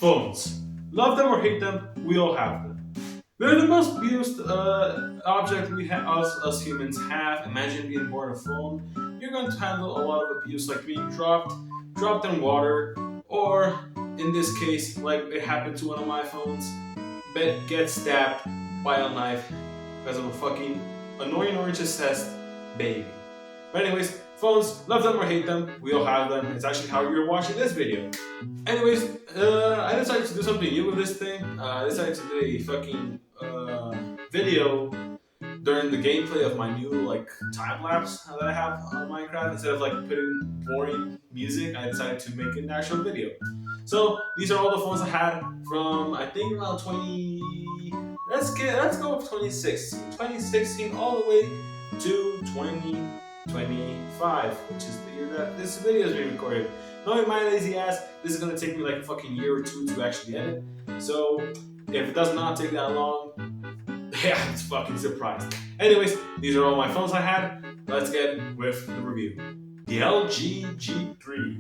Phones. Love them or hate them, we all have them. They're the most abused object us humans have. Imagine being born a phone. You're going to handle a lot of abuse, like being dropped in water, or in this case, like it happened to one of my phones, but get stabbed by a knife because of a fucking annoying orange obsessed baby. But anyways, phones, love them or hate them, we all have them. It's actually how you're watching this video. Anyways, I decided to do something new with this thing. I decided to do a fucking video during the gameplay of my new time lapse that I have on Minecraft. Instead of putting boring music, I decided to make an actual video. So these are all the phones I had from I think around 20. Let's go with 2016 all the way to 2025, which is the year that this video is being recorded. Knowing my lazy ass, this is gonna take me like a fucking year or two to actually edit. So if it does not take that long, yeah, I'm fucking surprised. Anyways, these are all my phones I had. Let's get with the review. The LG G3.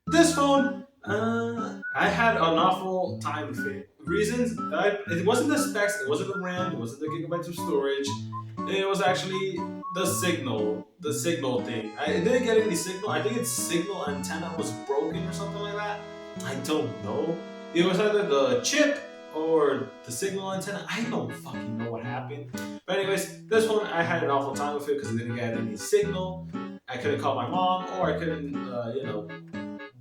This phone, I had an awful time with it. Reasons, it wasn't the specs, it wasn't the RAM, it wasn't the gigabytes of storage. It was actually the signal thing. I didn't get any signal. I think its signal antenna was broken or something like that. I don't know. It was either the chip or the signal antenna. I don't fucking know what happened. But anyways, this one I had an awful time with it because I didn't get any signal. I couldn't call my mom, or I couldn't,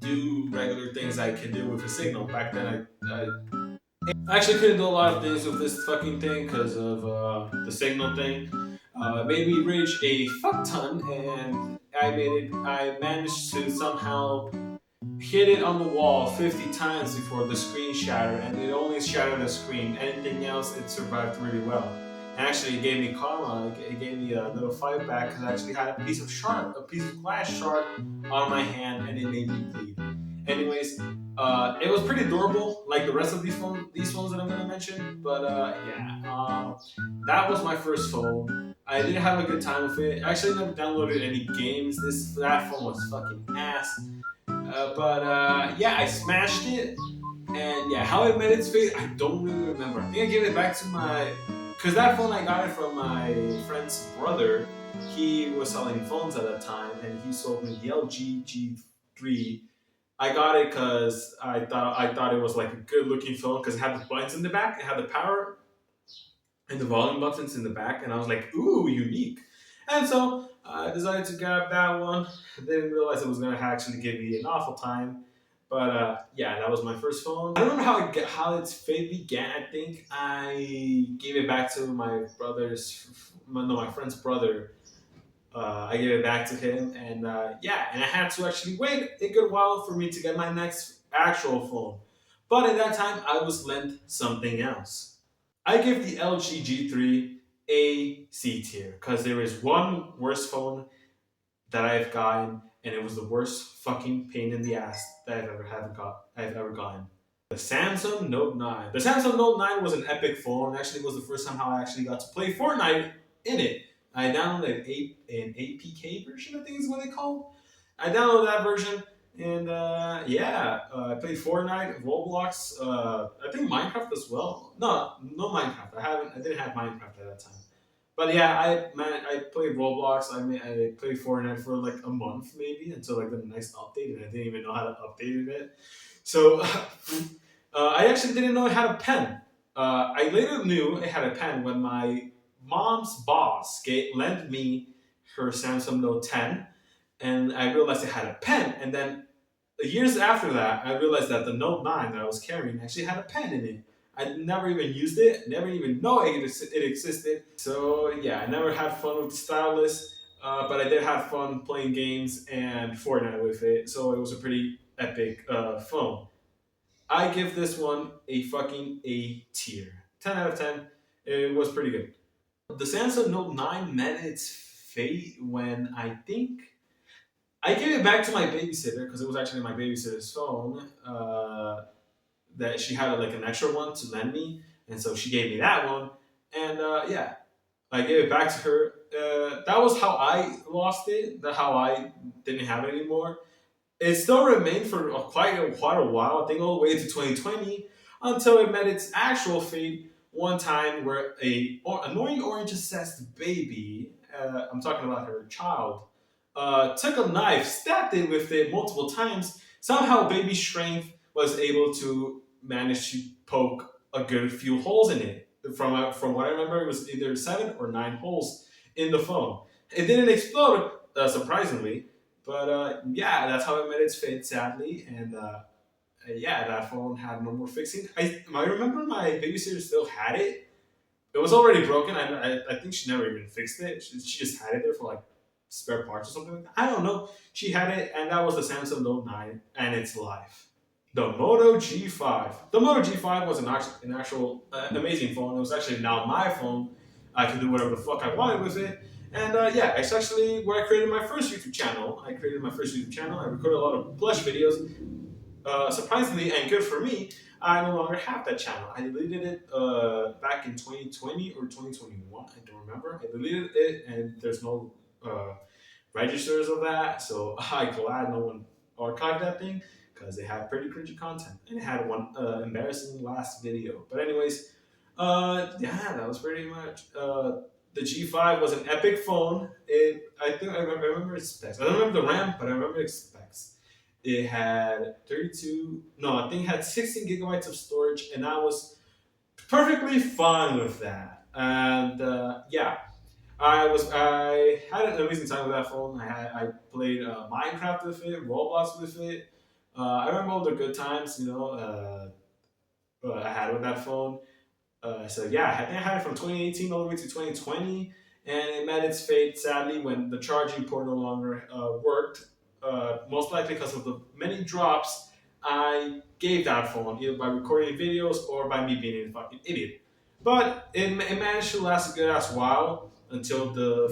do regular things I could do with a signal. Back then, I actually couldn't do a lot of things with this fucking thing because of the signal thing. Made me reach a fuck ton, and I managed to somehow hit it on the wall 50 times before the screen shattered, and it only shattered the screen. Anything else, it survived really well. And actually, it gave me karma. It gave me a little fight back because I actually had a piece of glass shard on my hand, and it made me bleed. Anyways, it was pretty durable, like the rest of these phones that I'm gonna mention. But that was my first phone. I didn't have a good time with it. I actually never downloaded any games. That phone was fucking ass. Yeah, I smashed it, and yeah, how it met its fate, I don't really remember. I think I gave it back to because that phone I got it from my friend's brother. He was selling phones at that time, and he sold me the LG G3. I got it because I thought it was like a good looking phone because it had the buttons in the back, it had the power and the volume buttons in the back, and I was like, ooh, unique. And so I decided to grab that one. I didn't realize it was gonna actually give me an awful time, but yeah, that was my first phone. I don't remember how its fate began. I think I gave it back to my friend's brother. I gave it back to him, and and I had to actually wait a good while for me to get my next actual phone. But at that time, I was lent something else. I give the LG G3 a C tier because there is one worse phone that I've gotten, and it was the worst fucking pain in the ass that I've ever gotten. The Samsung Note 9. The Samsung Note 9 was an epic phone. Actually, it was the first time how I actually got to play Fortnite in it. I downloaded an APK version, I think is what they call it. I downloaded that version, and I played Fortnite, Roblox, I think Minecraft as well. No Minecraft. I didn't have Minecraft at that time. But yeah, I played Roblox. I played Fortnite for like a month maybe until like the next update, and I didn't even know how to update it. So I actually didn't know it had a pen. I later knew it had a pen when my mom's boss lent me her Samsung Note 10, and I realized it had a pen. And then years after that, I realized that the Note 9 that I was carrying actually had a pen in it. I never even used it, never even know it existed. So yeah, I never had fun with the stylus, but I did have fun playing games and Fortnite with it. So it was a pretty epic phone. I give this one a fucking A tier. 10 out of 10. It was pretty good. The Samsung Note 9 met its fate when I think I gave it back to my babysitter because it was actually my babysitter's phone. That she had like an extra one to lend me, and so she gave me that one. And I gave it back to her. That was how I lost it. That how I didn't have it anymore. It still remained for quite a while, I think all the way to 2020, until it met its actual fate one time where annoying orange obsessed baby, I'm talking about her child, took a knife, stabbed it with it multiple times. Somehow, baby strength was able to manage to poke a good few holes in it. From what I remember, it was either 7 or 9 holes in the phone. It didn't explode, surprisingly, but yeah, that's how it met its fate, sadly. And yeah, that phone had no more fixing. I remember my babysitter still had it. It was already broken. I think she never even fixed it. She just had it there for like spare parts or something like that. I don't know. She had it, and that was the Samsung Note 9 and its life. The Moto G5. The Moto G5 was an actual amazing phone. It was actually now my phone. I could do whatever the fuck I wanted with it. And yeah, it's actually where I created my first YouTube channel. I created my first YouTube channel. I recorded a lot of plush videos. Surprisingly, and good for me, I no longer have that channel. I deleted it back in 2020 or 2021. I don't remember. I deleted it, and there's no registers of that. So I'm glad no one archived that thing because it had pretty cringy content and it had one embarrassing last video. But anyways, yeah, that was pretty much. The G5 was an epic phone. I think I remember its specs. I don't remember the RAM, but I remember its specs. It had 32. No, I think it had 16 gigabytes of storage, and I was perfectly fine with that. And yeah, I had an amazing time with that phone. I played Minecraft with it, Roblox with it. I remember all the good times, I had with that phone. So yeah, I think I had it from 2018 all the way to 2020, and it met its fate sadly when the charging port no longer worked. Most likely because of the many drops I gave that phone, either by recording videos or by me being a fucking idiot. But it managed to last a good ass while until the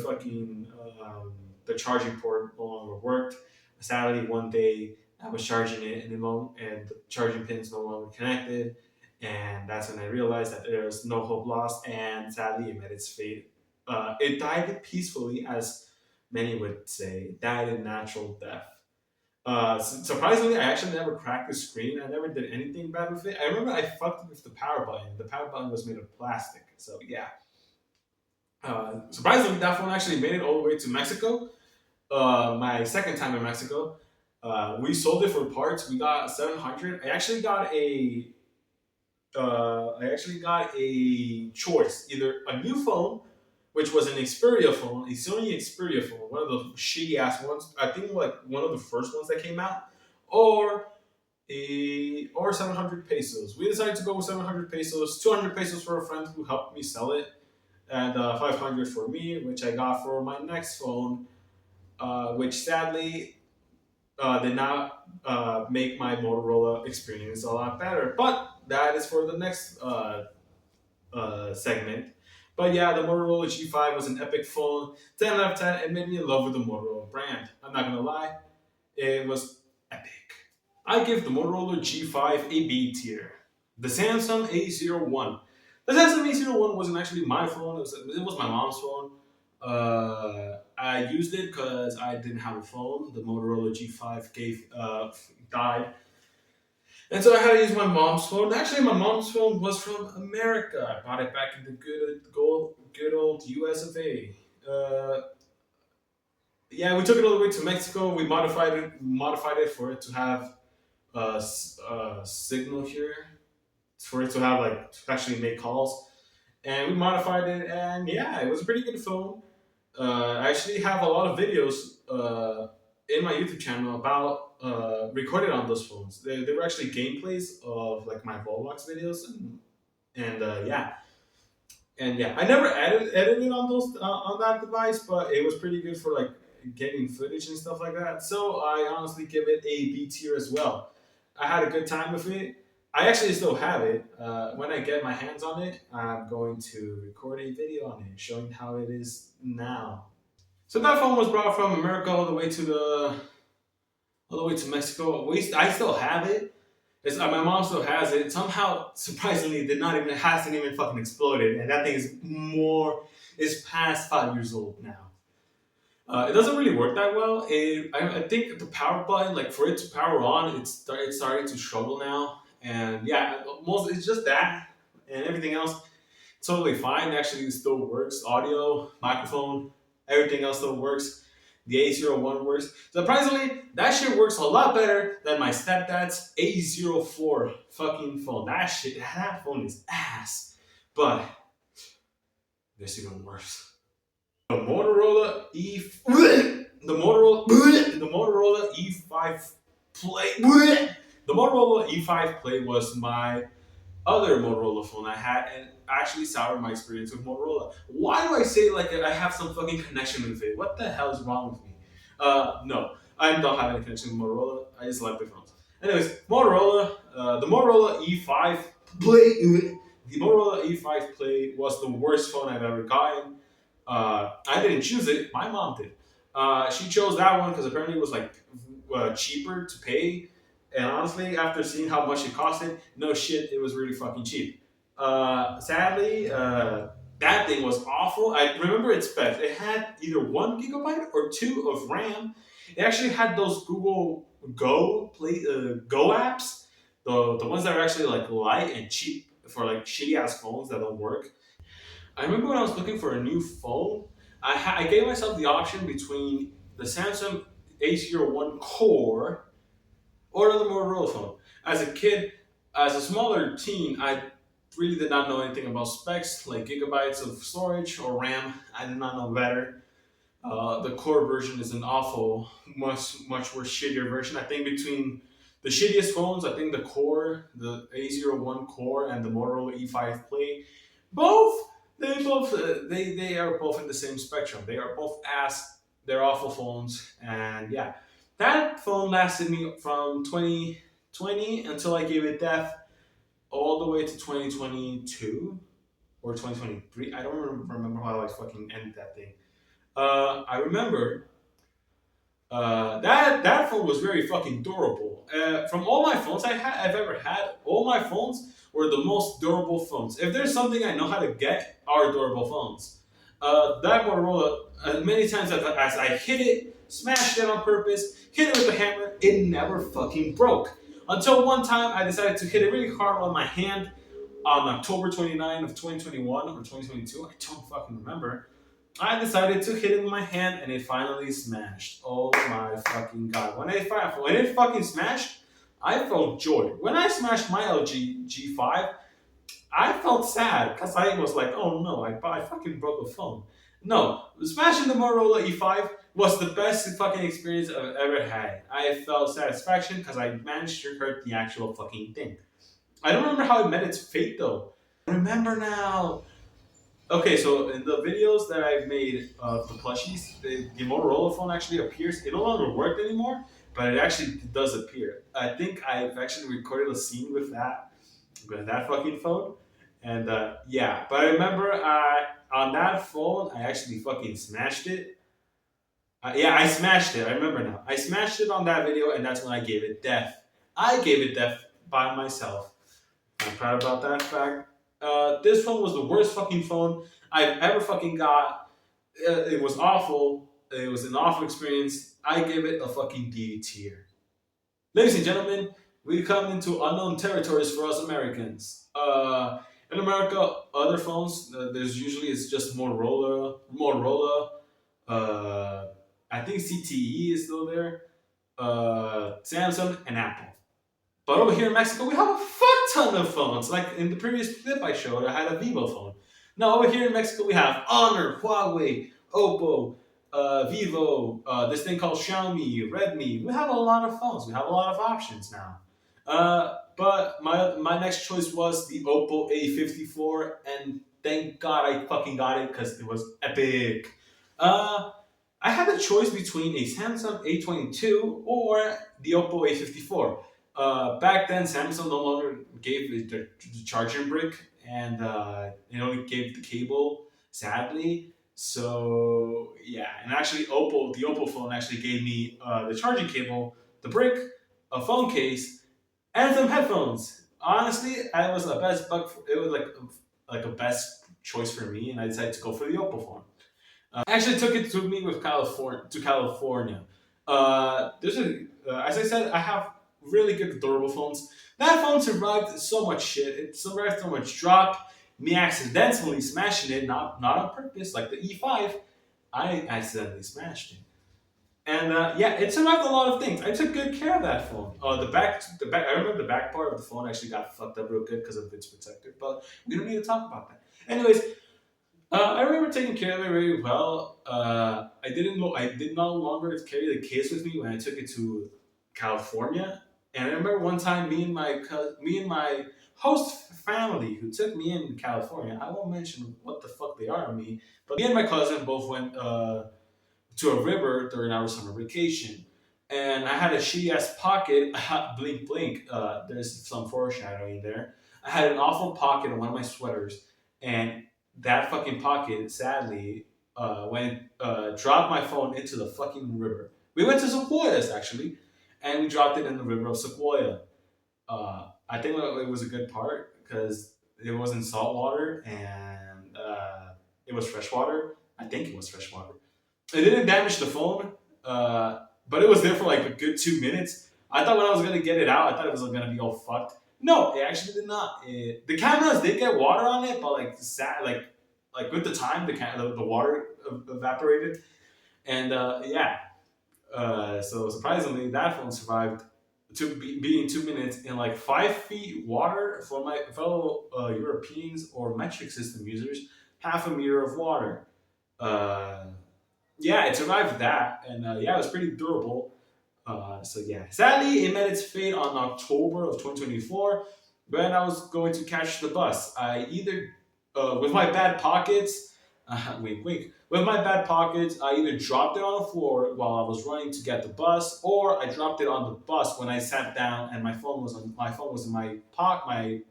charging port no longer worked. Sadly, one day I was charging it and the charging pins no longer connected, and that's when I realized that there was no hope lost, and sadly, it met its fate. It died peacefully, as many would say, it died a natural death. Surprisingly, I actually never cracked the screen. I never did anything bad with it. I remember I fucked with the power button. The power button was made of plastic, so yeah. Surprisingly, that phone actually made it all the way to Mexico. My second time in Mexico, we sold it for parts. We got 700. I actually got a choice, either a new phone, which was an Xperia phone, a Sony Xperia phone, one of the shitty ass ones. I think like one of the first ones that came out, or 700 pesos. We decided to go with 700 pesos, 200 pesos for a friend who helped me sell it, and 500 for me, which I got for my next phone, which sadly did not make my Motorola experience a lot better. But that is for the next segment. But yeah, the Motorola G5 was an epic phone. 10 out of 10. It made me in love with the Motorola brand. I'm not gonna lie, it was epic. I give the Motorola G5 a B tier. The Samsung A01. The Samsung A01 wasn't actually my phone. It was my mom's phone. I used it because I didn't have a phone. The Motorola G5 died, and so I had to use my mom's phone. Actually, my mom's phone was from America. I bought it back in the good old US of A. Yeah, we took it all the way to Mexico. We modified it for it to have signal here, for it to have like to actually make calls, and we modified it. And yeah, it was a pretty good phone. I actually have a lot of videos in my YouTube channel about recorded on those phones. They were actually gameplays of like my Roblox videos, and yeah, and yeah, I never edited on those on that device, but it was pretty good for like getting footage and stuff like that. So I honestly give it a B tier as well. I had a good time with it. I actually still have it. When I get my hands on it, I'm going to record a video on it, showing how it is now. So that phone was brought from America all the way to Mexico. I still have it. My mom still has it. Somehow, surprisingly, hasn't even fucking exploded, and that thing is past 5 years old now. It doesn't really work that well. I think the power button, like for it to power on, it's starting to struggle now. And yeah, most it's just that, and everything else totally fine. Actually, it still works. Audio, microphone, everything else still works. The A01 works. Surprisingly, that shit works a lot better than my stepdad's A04 fucking phone. That phone is ass. But there's even worse. The Motorola E the Motorola E5 Play the Motorola E5 Play was my other Motorola phone I had and actually soured my experience with Motorola. Why do I say like I have some fucking connection with it? What the hell is wrong with me? No, I don't have any connection with Motorola. I just like the phones. Anyways, the Motorola E5 Play, the Motorola E5 Play was the worst phone I've ever gotten. I didn't choose it. My mom did. She chose that one because apparently it was like cheaper to pay. And honestly, after seeing how much it costed, no shit, it was really fucking cheap. Sadly, that thing was awful. I remember its specs. It had either 1 gigabyte or two of RAM. It actually had those Google Go apps, the ones that are actually like light and cheap for like shitty ass phones that don't work. I remember when I was looking for a new phone, I gave myself the option between the Samsung A01 Core or another Motorola phone. As a kid, as a smaller teen, I really did not know anything about specs like gigabytes of storage or RAM. I did not know better. The core version is an awful, much worse, shittier version. I think between the shittiest phones, I think the core, the A01 core, and the Motorola E5 Play, both they are both in the same spectrum. They are both ass. They're awful phones, and yeah, that phone lasted me from 2020 until I gave it death all the way to 2022 or 2023. I don't remember how I fucking ended that thing. I remember that phone was very fucking durable. From all my phones I've ever had, all my phones were the most durable phones. If there's something I know how to get, are durable phones. That Motorola, many times as I hit it, smashed it on purpose, hit it with the hammer, it never fucking broke. Until one time I decided to hit it really hard on my hand on October 29 of 2021 or 2022. I don't fucking remember. I decided to hit it with my hand and it finally smashed. Oh my fucking god. When it fucking smashed, I felt joy. When I smashed my LG G5, I felt sad because I was like, oh no, I fucking broke a phone. No, smashing the Motorola E5 was the best fucking experience I've ever had. I felt satisfaction because I managed to hurt the actual fucking thing. I don't remember how it met its fate though. I remember now. Okay, so in the videos that I've made of the plushies, the Motorola phone actually appears. It no longer worked anymore, but it actually does appear. I think I've actually recorded a scene with that fucking phone, and yeah. But I remember on that phone, I actually fucking smashed it. Yeah, I smashed it. I remember now. I smashed it on that video, and that's when I gave it death. I gave it death by myself. I'm proud about that fact. This phone was the worst fucking phone I've ever fucking got. It was awful. It was an awful experience. I give it a fucking D tier. Ladies and gentlemen, we come into unknown territories for us Americans. In America, other phones, there's usually it's just Motorola. Uh, I think CTE is still there. Samsung and Apple. But over here in Mexico, we have a fuck ton of phones. Like in the previous clip I showed, I had a Vivo phone. Now over here in Mexico, we have Honor, Huawei, Oppo, Vivo, this thing called Xiaomi, Redmi. We have a lot of phones. We have a lot of options now. But my next choice was the Oppo A54, and thank God I fucking got it because it was epic. Uh, I had a choice between a Samsung A22 or the Oppo A54. Back then, Samsung no longer gave the charging brick, and it only gave the cable. Sadly, so yeah. And actually, the Oppo phone actually gave me the charging cable, the brick, a phone case, and some headphones. Honestly, I was the best buck. It was like a best choice for me, and I decided to go for the Oppo phone. I actually took it to me with California to California. As I said, I have really good durable phones. That phone survived so much shit. It survived so much drop. Me accidentally smashing it, not on purpose, like the E5. I accidentally smashed it. And yeah, it survived a lot of things. I took good care of that phone. The back. I remember the back part of the phone actually got fucked up real good because of its protector. But we don't need to talk about that. Anyways, I remember taking care of it very well. I didn't. I did no longer carry the case with me when I took it to California. And I remember one time, me and my host family who took me in California. I won't mention what the fuck they are on me, but me and my cousin both went to a river during our summer vacation. And I had a shitty ass pocket. Blink, blink. There's some foreshadowing there. I had an awful pocket on one of my sweaters, and that fucking pocket, sadly, dropped my phone into the fucking river. We went to Sequoias actually, and we dropped it in the river of Sequoia. I think it was a good part because it wasn't salt water and it was fresh water. I think it was fresh water. It didn't damage the phone, but it was there for like a good 2 minutes. I thought when I was gonna get it out, I thought it was gonna be all fucked. No, it actually did not. The cameras did get water on it, but like with the time, the water evaporated, and yeah. So surprisingly, that phone survived being 2 minutes in like 5 feet water for my fellow Europeans or metric system users. Half a meter of water. Uh, yeah, it survived that, and yeah, it was pretty durable. So yeah, sadly, it met its fate on October of 2024 when I was going to catch the bus. I either, with my bad pockets, wink, wink. With my bad pockets, I either dropped it on the floor while I was running to get the bus, or I dropped it on the bus when I sat down and my phone was in my pocket,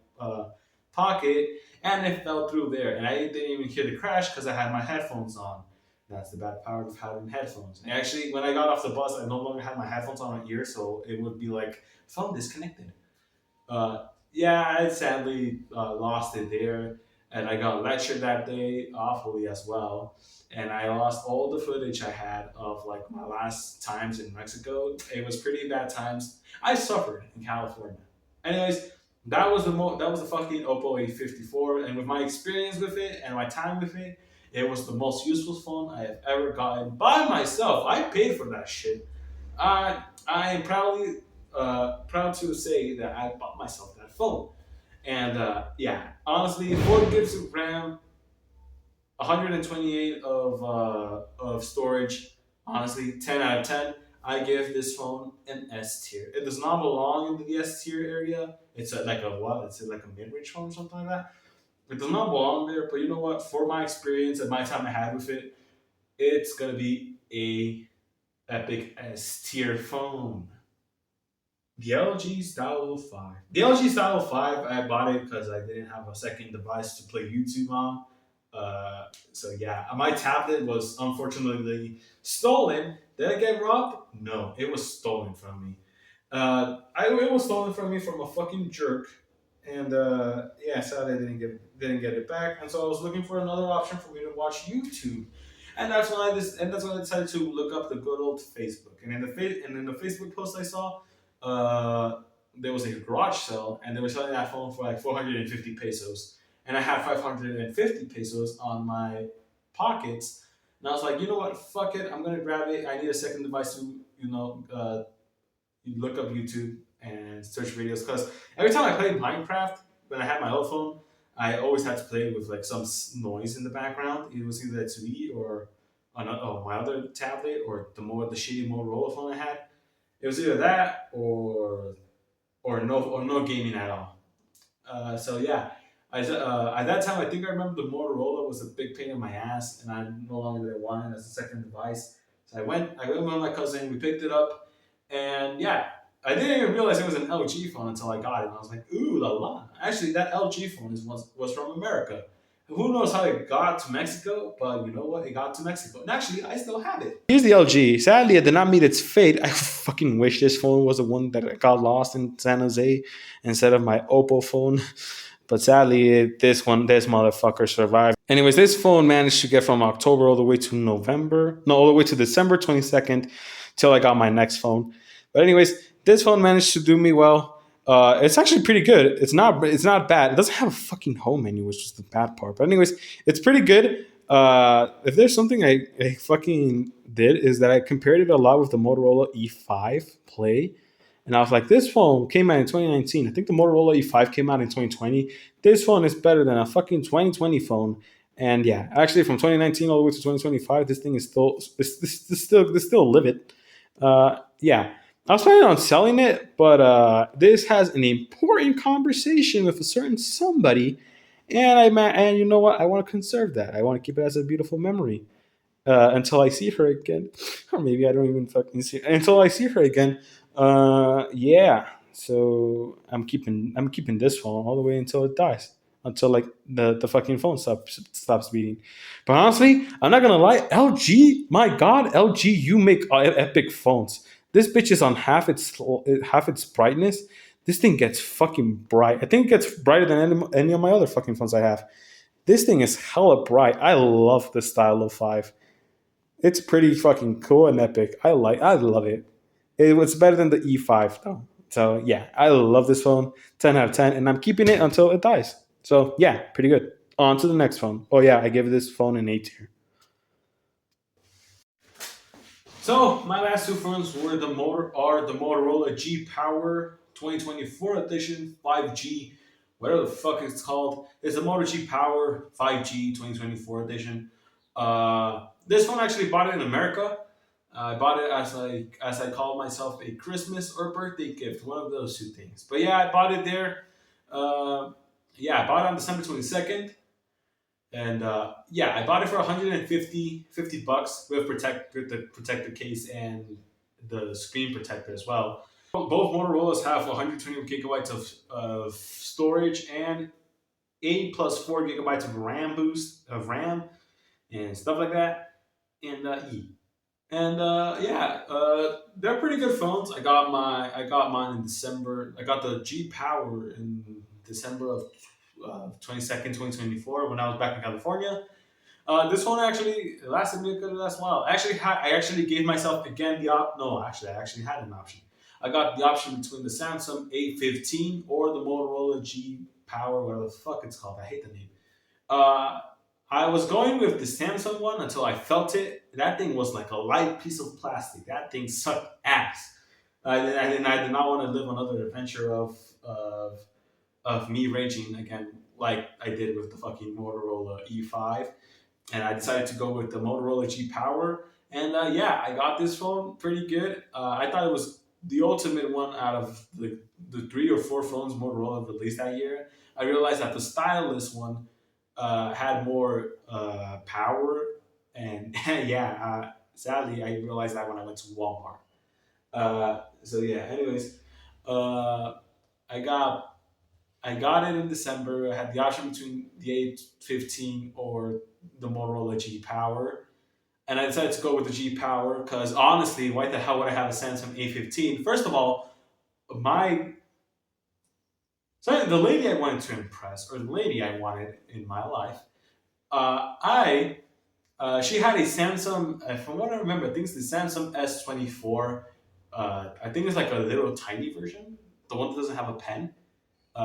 and it fell through there, and I didn't even hear the crash because I had my headphones on. That's the bad part of having headphones. And actually, when I got off the bus, I no longer had my headphones on my ear, so it would be like phone disconnected. Yeah, I sadly lost it there, and I got lectured that day awfully as well. And I lost all the footage I had of like my last times in Mexico. It was pretty bad times. I suffered in California. Anyways, that was the fucking Oppo A54, and with my experience with it and my time with it, it was the most useful phone I have ever gotten by myself. I paid for that shit. I am proud to say that I bought myself that phone. And yeah, honestly, 4 gigs of RAM, 128 of storage. Honestly, 10 out of 10. I give this phone an S tier. It does not belong in the S tier area. It's like a what? It's like a mid range phone or something like that. It does not belong there. But you know what? For my experience and my time I had with it, it's gonna be a epic S tier phone. The LG Style 5. The LG Style 5, I bought it because I didn't have a second device to play YouTube on. So yeah, my tablet was unfortunately stolen. Did I get robbed? No, it was stolen from me. It was stolen from me from a fucking jerk, and yeah, sadly I didn't get it back. And so I was looking for another option for me to watch YouTube, and that's when I decided to look up the good old Facebook. And in the Facebook post I saw, uh, there was a garage sale, and they were selling that phone for like 450 pesos, and I had 550 pesos on my pockets. And I was like, you know what, fuck it, I'm gonna grab it. I need a second device to, you look up YouTube and search videos. Because every time I played Minecraft, when I had my old phone, I always had to play with like some noise in the background. It was either a 2E or my other tablet, or the shitty Motorola phone I had. It was either that or no gaming at all. So yeah, at that time, I think I remember the Motorola was a big pain in my ass, and I no longer did want it as a second device. So I went with my cousin. We picked it up, and yeah, I didn't even realize it was an LG phone until I got it. And I was like, ooh la la! Actually, that LG phone was from America. Who knows how it got to Mexico? But you know what? It got to Mexico, and actually, I still have it. Here's the LG. Sadly, it did not meet its fate. I fucking wish this phone was the one that got lost in San Jose instead of my Oppo phone. But sadly, this motherfucker survived. Anyways, this phone managed to get from October all the way to November, no, all the way to December 22nd, till I got my next phone. But anyways, this phone managed to do me well. It's actually pretty good. It's not bad. It doesn't have a fucking home menu, which is the bad part. But anyways, it's pretty good. If there's something I fucking did is that I compared it a lot with the Motorola E5 Play, and I was like, this phone came out in 2019. I think the Motorola E5 came out in 2020. This phone is better than a fucking 2020 phone. And yeah, actually, from 2019 all the way to 2025, this thing is still livid. Yeah, I was planning on selling it, but this has an important conversation with a certain somebody, and you know what? I want to conserve that. I want to keep it as a beautiful memory until I see her again, or maybe I don't even fucking see until I see her again. Yeah. So I'm keeping this phone all the way until it dies, until like the fucking phone stops beating. But honestly, I'm not gonna lie, LG, my God, LG, you make epic phones. This bitch is on half its brightness. This thing gets fucking bright. I think it gets brighter than any of my other fucking phones I have. This thing is hella bright. I love the style of five. It's pretty fucking cool and epic. I love it. It was better than the E5 though. So yeah, I love this phone. 10 out of 10, and I'm keeping it until it dies. So yeah, pretty good. On to the next phone. Oh yeah, I gave this phone an A tier. So my last two phones are the Motorola G Power 2024 edition 5G, whatever the fuck it's called. It's the Moto G Power 5G 2024 edition. This one actually bought it in America. I bought it as I call myself a Christmas or birthday gift, one of those two things. But yeah, I bought it there. Uh, yeah, I bought it on December 22nd. And yeah, I bought it for 150 bucks with the protector case and the screen protector as well. Both Motorola's have 120 gigabytes of storage and 8 plus 4 gigabytes of RAM and stuff like that. And and yeah, they're pretty good phones. I got mine in December. I got the G Power in December of 22nd, 2024 when I was back in California. This one actually lasted me a good last while. I actually gave myself again the op. No, actually, I actually had an option. I got the option between the Samsung A15 or the Motorola G Power, whatever the fuck it's called. I hate the name. Uh, I was going with the Samsung one until I felt it. That thing was like a light piece of plastic. That thing sucked ass. I did not want to live another adventure of me raging again, like I did with the fucking Motorola E5, and I decided to go with the Motorola G Power. And yeah, I got this phone pretty good. I thought it was the ultimate one out of the 3 or 4 phones Motorola released that year. I realized that the stylus one had more power, and yeah, sadly, I realized that when I went to Walmart. So yeah, anyways, uh, I got I got it in December. I had the option between the A15 or the Motorola G Power. And I decided to go with the G Power because honestly, why the hell would I have a Samsung A15? First of all, my the lady I wanted to impress, or the lady I wanted in my life, I she had a Samsung. From what I remember, I think it's the Samsung S24. I think it's like a little tiny version, the one that doesn't have a pen.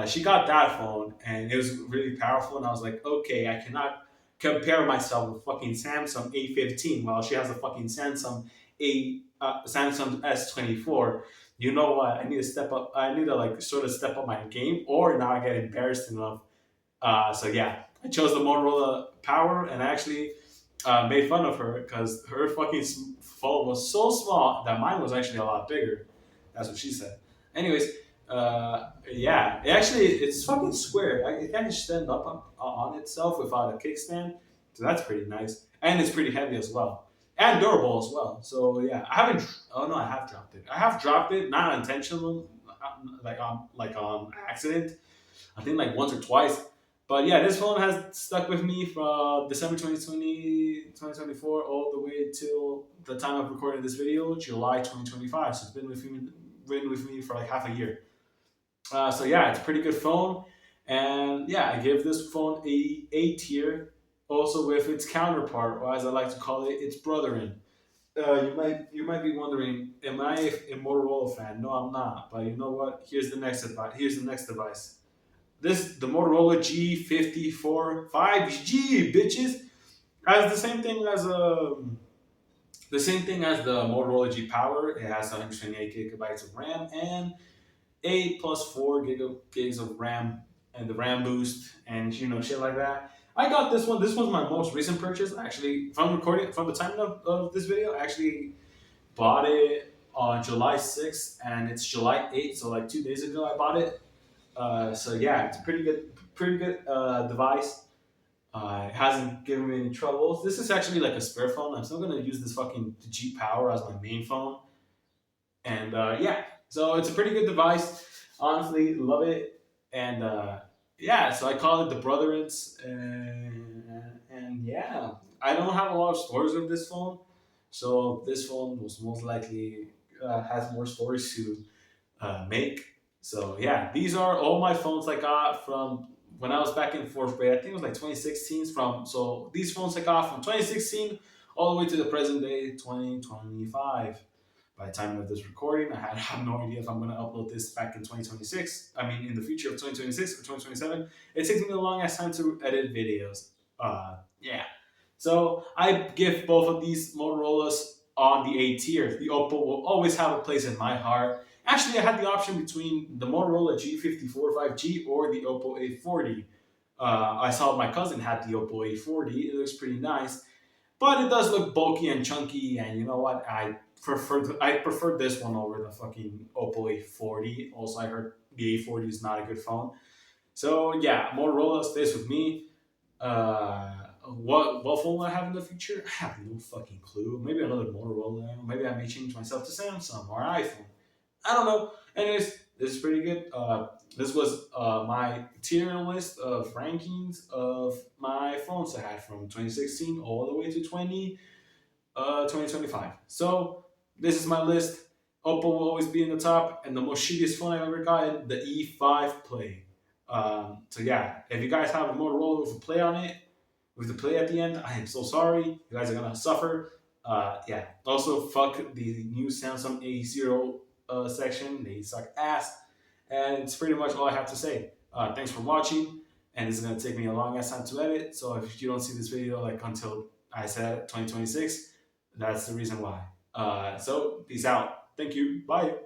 She got that phone and it was really powerful. And I was like, okay, I cannot compare myself with fucking Samsung A15 while she has a fucking Samsung S24. You know what? I need to step up. I need to like sort of step up my game, or now I get embarrassed enough. So yeah, I chose the Motorola Power, and I actually made fun of her because her fucking phone was so small that mine was actually a lot bigger. That's what she said. Anyways, yeah, it's fucking square. It can stand up on itself without a kickstand, so that's pretty nice, and it's pretty heavy as well, and durable as well. So yeah, I haven't. Oh no, I have dropped it. I have dropped it, not intentionally, like on accident. I think like once or twice. But yeah, this phone has stuck with me from December 2020, 2024, all the way till the time of recording this video, July 2025. So it's been with me for like half a year. So yeah, it's a pretty good phone. And yeah, I give this phone a tier, also with its counterpart, or as I like to call it, its brotherin. You might be wondering, am I a Motorola fan? No, I'm not. But you know what? Here's the next device. Here's the next device. The Motorola G54 5G, bitches, has the same thing as the Motorola G Power. It has 128 gigabytes of RAM and 8 plus 4 gigs of RAM, and the RAM boost and shit like that. I got this one. This was my most recent purchase. Actually, from the time of this video, I actually bought it on July 6th, and it's July 8th, so like 2 days ago I bought it. So yeah, it's a pretty good device. It hasn't given me any troubles. This is actually like a spare phone. I'm still gonna use this fucking G Power as my main phone, and yeah, so it's a pretty good device. Honestly, love it, and yeah, so I call it the Brotherance, and yeah, I don't have a lot of stories of this phone, so this phone was most likely has more stories to make. So yeah, these are all my phones I got from when I was back in fourth grade. I think it was like 2016. So these phones I got from 2016 all the way to the present day, 2025. By the time of this recording, have no idea if I'm going to upload this back in 2026. I mean, in the future of 2026 or 2027. It takes me the longest time to edit videos. Yeah. So I give both of these Motorola's on the A tier. The Oppo will always have a place in my heart. Actually, I had the option between the Motorola G54 5G or the Oppo A40. I saw my cousin had the Oppo A40. It looks pretty nice, but it does look bulky and chunky. And you know what? I prefer this one over the fucking Oppo A40. Also, I heard the A40 is not a good phone. So yeah, Motorola stays with me. What phone will I have in the future? I have no fucking clue. Maybe another Motorola. Maybe I may change myself to Samsung or iPhone. I don't know. Anyways, this is pretty good. This was my tier list of rankings of my phones I had from 2016 all the way to 2025. So this is my list. Oppo will always be in the top, and the most shittiest phone I've ever gotten, the E5 Play. So yeah, if you guys have a Motorola with a Play on it, with the Play at the end, I am so sorry. You guys are gonna suffer. Yeah. Also, fuck the new Samsung A0 section. They suck ass. And it's pretty much all I have to say. Thanks for watching. And this is gonna take me a long ass time to edit. So if you don't see this video like until I said 2026, that's the reason why. So peace out. Thank you. Bye.